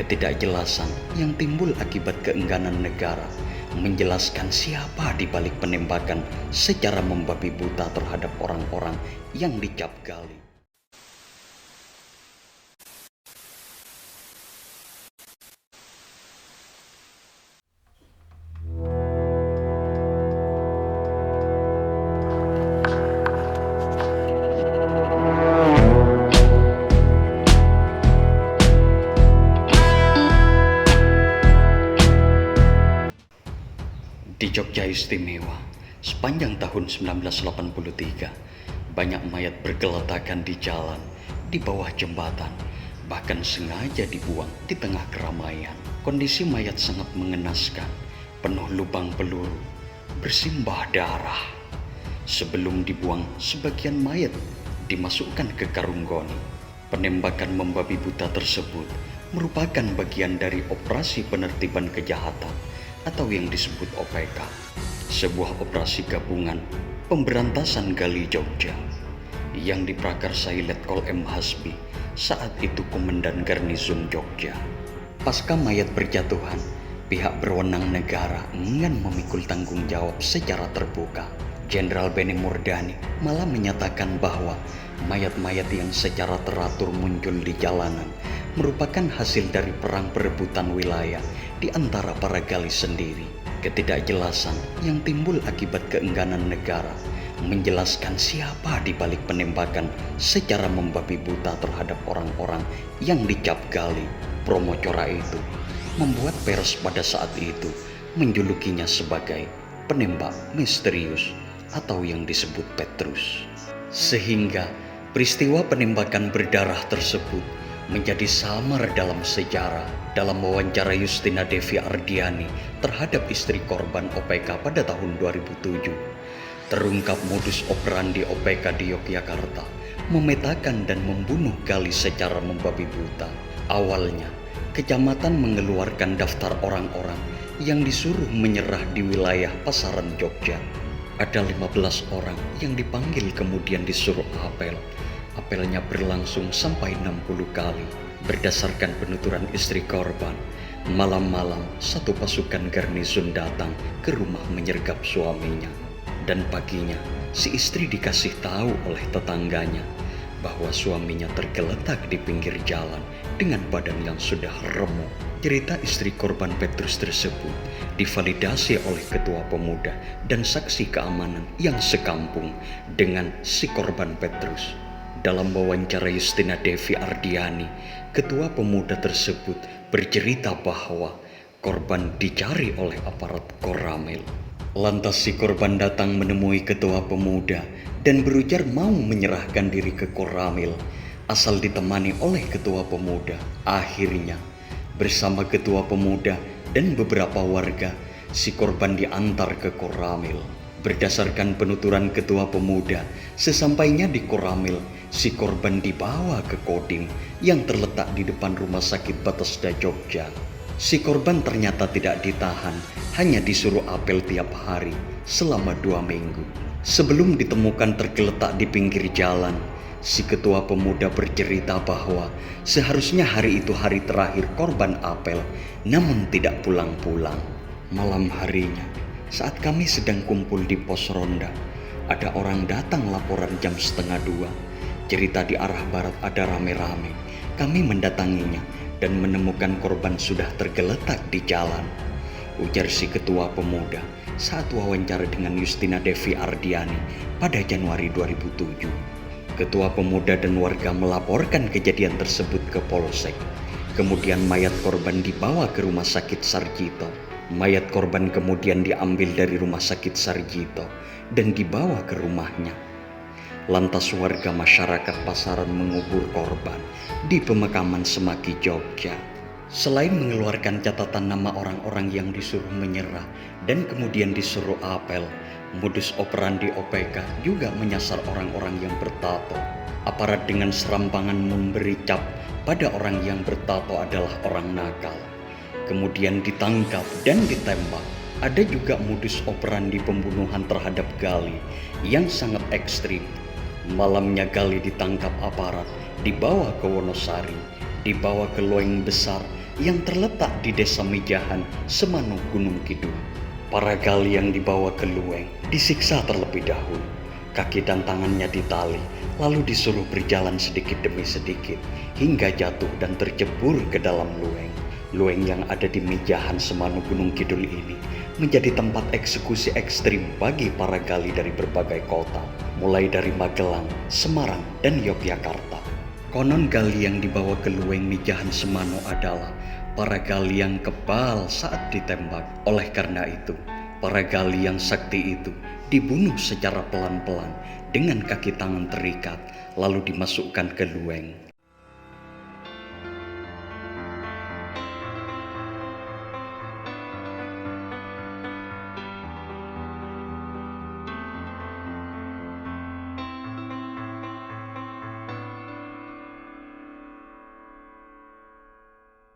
Ketidakjelasan yang timbul akibat keengganan negara menjelaskan siapa di balik penembakan secara membabi buta terhadap orang-orang yang dicap gali. Di Jogja Istimewa, sepanjang tahun 1983, banyak mayat bergeletakan di jalan, di bawah jembatan, bahkan sengaja dibuang di tengah keramaian. Kondisi mayat sangat mengenaskan, penuh lubang peluru, bersimbah darah. Sebelum dibuang, sebagian mayat dimasukkan ke karung goni. Penembakan membabi buta tersebut merupakan bagian dari operasi penertiban kejahatan atau yang disebut OPK, sebuah operasi gabungan pemberantasan gali Jogja yang diprakarsai Letkol M. Hasbi, saat itu Komandan Garnizon Jogja. Pasca mayat berjatuhan, pihak berwenang negara enggan memikul tanggung jawab secara terbuka. Jenderal Beni Murdani malah menyatakan bahwa mayat-mayat yang secara teratur muncul di jalanan merupakan hasil dari perang perebutan wilayah di antara para gali sendiri. Ketidakjelasan yang timbul akibat keengganan negara menjelaskan siapa di balik penembakan secara membabi buta terhadap orang-orang yang dicap gali Promocora itu membuat pers pada saat itu menjulukinya sebagai penembak misterius atau yang disebut Petrus. Sehingga peristiwa penembakan berdarah tersebut menjadi samar dalam sejarah. Dalam wawancara Justina Devi Ardiani terhadap istri korban OPK pada tahun 2007, terungkap modus operandi OPK di Yogyakarta memetakan dan membunuh gali secara membabi buta. Awalnya, kecamatan mengeluarkan daftar orang-orang yang disuruh menyerah di wilayah Pasaran Jogja. Ada 15 orang yang dipanggil kemudian disuruh apel. Apelnya berlangsung sampai 60 kali. Berdasarkan penuturan istri korban, malam-malam satu pasukan garnizon datang ke rumah menyergap suaminya. Dan paginya, si istri dikasih tahu oleh tetangganya bahwa suaminya tergeletak di pinggir jalan dengan badan yang sudah remuk. Cerita istri korban Petrus tersebut divalidasi oleh ketua pemuda dan saksi keamanan yang sekampung dengan si korban Petrus. Dalam wawancara Justina Devi Ardiani, ketua pemuda tersebut bercerita bahwa korban dicari oleh aparat Koramil. Lantas si korban datang menemui ketua pemuda dan berujar mau menyerahkan diri ke Koramil asal ditemani oleh ketua pemuda. Akhirnya, bersama ketua pemuda dan beberapa warga, si korban diantar ke Koramil. Berdasarkan penuturan ketua pemuda, sesampainya di Koramil, si korban dibawa ke Kodim yang terletak di depan Rumah Sakit Bethesda Jogja. Si korban ternyata tidak ditahan, hanya disuruh apel tiap hari selama 2 minggu. Sebelum ditemukan tergeletak di pinggir jalan, si ketua pemuda bercerita bahwa seharusnya hari itu hari terakhir korban apel, namun tidak pulang-pulang. Malam harinya, saat kami sedang kumpul di pos ronda, ada orang datang laporan jam 1:30. Cerita di arah barat ada rame-rame. Kami mendatanginya dan menemukan korban sudah tergeletak di jalan, ujar si ketua pemuda saat wawancara dengan Justina Devi Ardiani pada Januari 2007. Ketua pemuda dan warga melaporkan kejadian tersebut ke Polsek. Kemudian mayat korban dibawa ke Rumah Sakit Sarjito. Mayat korban kemudian diambil dari Rumah Sakit Sarjito dan dibawa ke rumahnya. Lantas warga masyarakat Pasaran mengubur korban di pemakaman Semaki Jogja. Selain mengeluarkan catatan nama orang-orang yang disuruh menyerah dan kemudian disuruh apel, modus operandi OPK juga menyasar orang-orang yang bertato. Aparat dengan serampangan memberi cap pada orang yang bertato adalah orang nakal, kemudian ditangkap dan ditembak. Ada juga modus operandi pembunuhan terhadap gali yang sangat ekstrim. Malamnya gali ditangkap aparat, dibawa ke Wonosari, dibawa ke Loeng Besar yang terletak di desa Mijahan, Semano, Gunung Kidul. Para gali yang dibawa ke Lueng disiksa terlebih dahulu. Kaki dan tangannya ditali, lalu disuruh berjalan sedikit demi sedikit hingga jatuh dan tercebur ke dalam Lueng. Lueng yang ada di Mijahan, Semano, Gunung Kidul ini menjadi tempat eksekusi ekstrim bagi para gali dari berbagai kota, mulai dari Magelang, Semarang, dan Yogyakarta. Konon gali yang dibawa ke Lueng Mijahan Semano adalah para gali yang kebal saat ditembak. Oleh karena itu, para gali yang sakti itu dibunuh secara pelan-pelan dengan kaki tangan terikat, lalu dimasukkan ke Lueng.